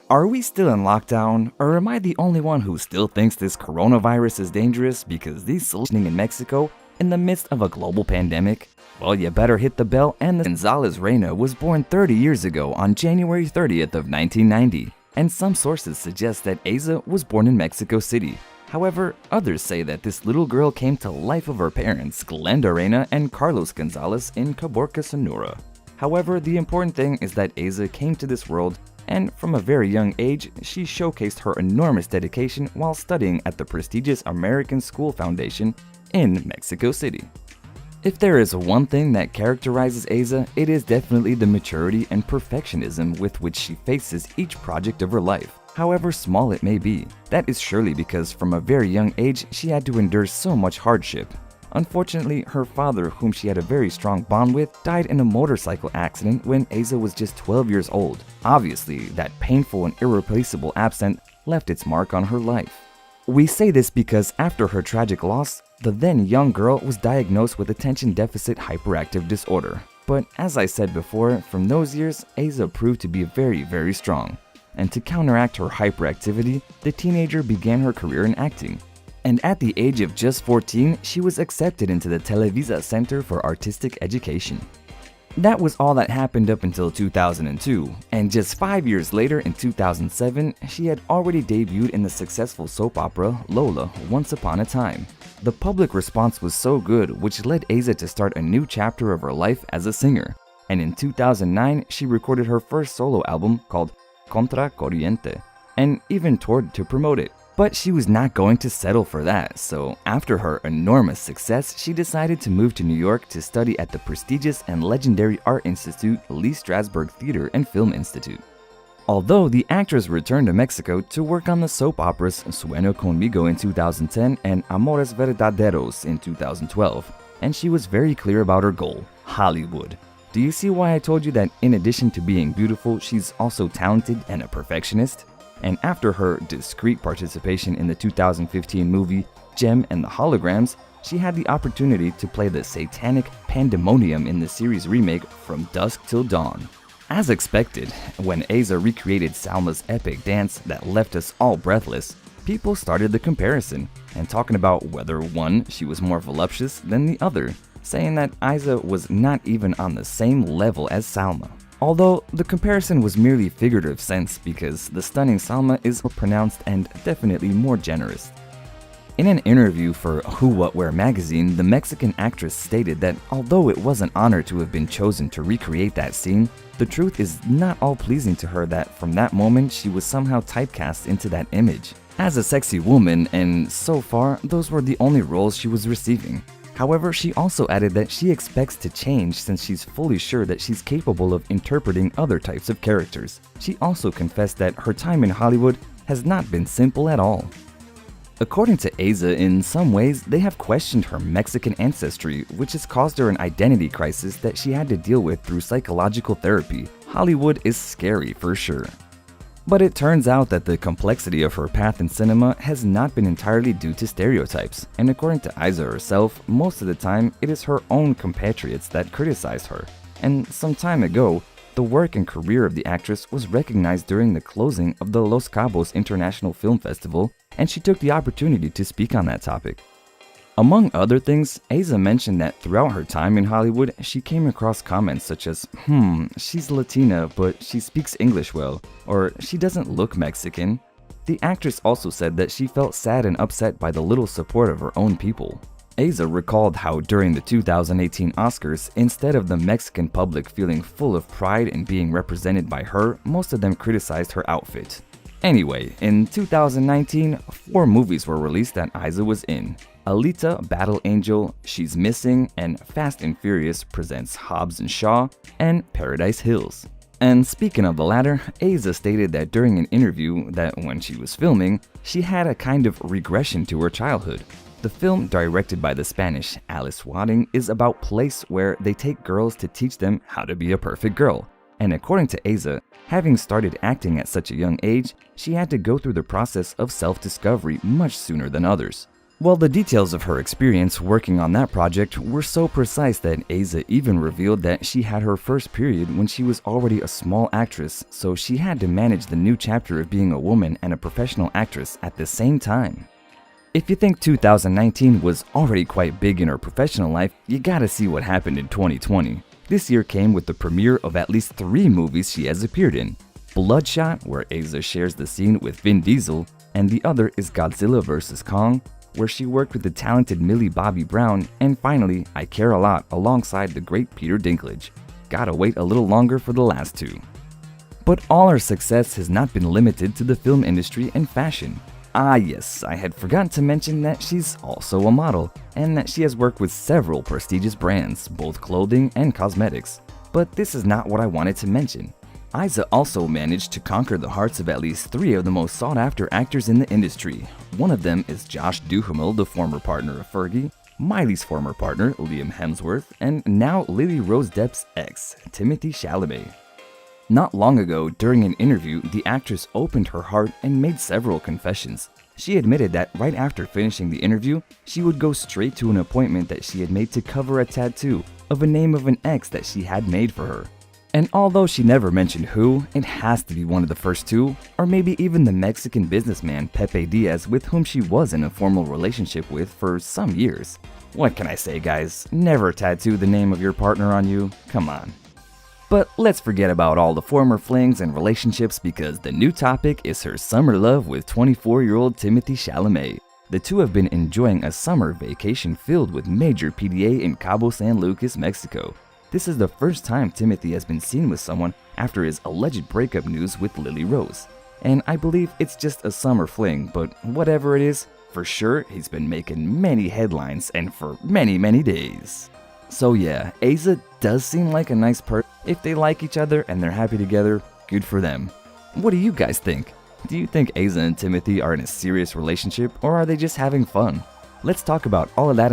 Are we still in lockdown, or am I the only one who still thinks this coronavirus is dangerous because these solutioning in Mexico in the midst of a global pandemic? Well, you better hit the bell. And Gonzalez Reina was born 30 years ago on January 30th of 1990, and some sources suggest that Eiza was born in Mexico City. However, others say that this little girl came to life of her parents, Glenda Reina and Carlos Gonzalez, in Caborca, Sonora. However, the important thing is that Eiza came to this world, and from a very young age, she showcased her enormous dedication while studying at the prestigious American School Foundation in Mexico City. If there is one thing that characterizes Eiza, it is definitely the maturity and perfectionism with which she faces each project of her life, however small it may be. That is surely because from a very young age, she had to endure so much hardship. Unfortunately, her father, whom she had a very strong bond with, died in a motorcycle accident when Eiza was just 12 years old. Obviously, that painful and irreplaceable absence left its mark on her life. We say this because after her tragic loss, the then young girl was diagnosed with attention deficit hyperactive disorder. But as I said before, from those years, Eiza proved to be very strong. And to counteract her hyperactivity, the teenager began her career in acting. And at the age of just 14, she was accepted into the Televisa Center for Artistic Education. That was all that happened up until 2002, and just 5 years later in 2007, she had already debuted in the successful soap opera Lola, Once Upon a Time. The public response was so good, which led Eiza to start a new chapter of her life as a singer. And in 2009, she recorded her first solo album called Contra Corriente, and even toured to promote it. But she was not going to settle for that, so after her enormous success, she decided to move to New York to study at the prestigious and legendary art institute Lee Strasberg Theater and Film Institute. Although the actress returned to Mexico to work on the soap operas Sueño Conmigo in 2010 and Amores Verdaderos in 2012, and she was very clear about her goal, Hollywood. Do you see why I told you that in addition to being beautiful, she's also talented and a perfectionist? And after her discreet participation in the 2015 movie Gem and the Holograms, she had the opportunity to play the satanic pandemonium in the series remake From Dusk Till Dawn. As expected, when Eiza recreated Salma's epic dance that left us all breathless, people started the comparison and talking about whether one, she was more voluptuous than the other, saying that Eiza was not even on the same level as Salma. Although the comparison was merely figurative sense because the stunning Salma is more pronounced and definitely more generous. In an interview for Who What Where magazine, the Mexican actress stated that although it was an honor to have been chosen to recreate that scene, the truth is not all pleasing to her that from that moment she was somehow typecast into that image as a sexy woman, and so far those were the only roles she was receiving. However, she also added that she expects to change since she's fully sure that she's capable of interpreting other types of characters. She also confessed that her time in Hollywood has not been simple at all. According to Eiza, in some ways, they have questioned her Mexican ancestry, which has caused her an identity crisis that she had to deal with through psychological therapy. Hollywood is scary for sure. But it turns out that the complexity of her path in cinema has not been entirely due to stereotypes, and according to Eiza herself, most of the time it is her own compatriots that criticize her. And some time ago, the work and career of the actress was recognized during the closing of the Los Cabos International Film Festival, and she took the opportunity to speak on that topic. Among other things, Eiza mentioned that throughout her time in Hollywood, she came across comments such as, she's Latina, but she speaks English well, or she doesn't look Mexican. The actress also said that she felt sad and upset by the little support of her own people. Eiza recalled how during the 2018 Oscars, instead of the Mexican public feeling full of pride in being represented by her, most of them criticized her outfit. Anyway, in 2019, 4 movies were released that Eiza was in. Alita, Battle Angel, She's Missing, and Fast and Furious presents Hobbs and Shaw, and Paradise Hills. And speaking of the latter, Eiza stated that during an interview that when she was filming, she had a kind of regression to her childhood. The film, directed by the Spanish Alice Wadding, is about a place where they take girls to teach them how to be a perfect girl. And according to Eiza, having started acting at such a young age, she had to go through the process of self-discovery much sooner than others. Well, the details of her experience working on that project were so precise that Eiza even revealed that she had her first period when she was already a small actress, so she had to manage the new chapter of being a woman and a professional actress at the same time. If you think 2019 was already quite big in her professional life, you gotta see what happened in 2020. This year came with the premiere of at least 3 movies she has appeared in. Bloodshot, where Eiza shares the scene with Vin Diesel, and the other is Godzilla vs. Kong, where she worked with the talented Millie Bobby Brown, and finally, I Care a Lot alongside the great Peter Dinklage. Gotta wait a little longer for the last 2. But all her success has not been limited to the film industry and fashion. Ah yes, I had forgotten to mention that she's also a model, and that she has worked with several prestigious brands, both clothing and cosmetics. But this is not what I wanted to mention. Eiza also managed to conquer the hearts of at least 3 of the most sought-after actors in the industry. One of them is Josh Duhamel, the former partner of Fergie, Miley's former partner, Liam Hemsworth, and now Lily Rose Depp's ex, Timothee Chalamet. Not long ago, during an interview, the actress opened her heart and made several confessions. She admitted that right after finishing the interview, she would go straight to an appointment that she had made to cover a tattoo of a name of an ex that she had made for her. And although she never mentioned who, it has to be one of the first 2, or maybe even the Mexican businessman Pepe Diaz, with whom she was in a formal relationship with for some years. What can I say, guys? Never tattoo the name of your partner on you. Come on. But let's forget about all the former flings and relationships, because the new topic is her summer love with 24-year-old Timothee Chalamet. The two have been enjoying a summer vacation filled with major PDA in Cabo San Lucas, Mexico. This is the first time Timothee has been seen with someone after his alleged breakup news with Lily Rose. And I believe it's just a summer fling, but whatever it is, for sure he's been making many headlines and for many days. So yeah, Eiza does seem like a nice person. If they like each other and they're happy together, good for them. What do you guys think? Do you think Eiza and Timothee are in a serious relationship, or are they just having fun? Let's talk about all of that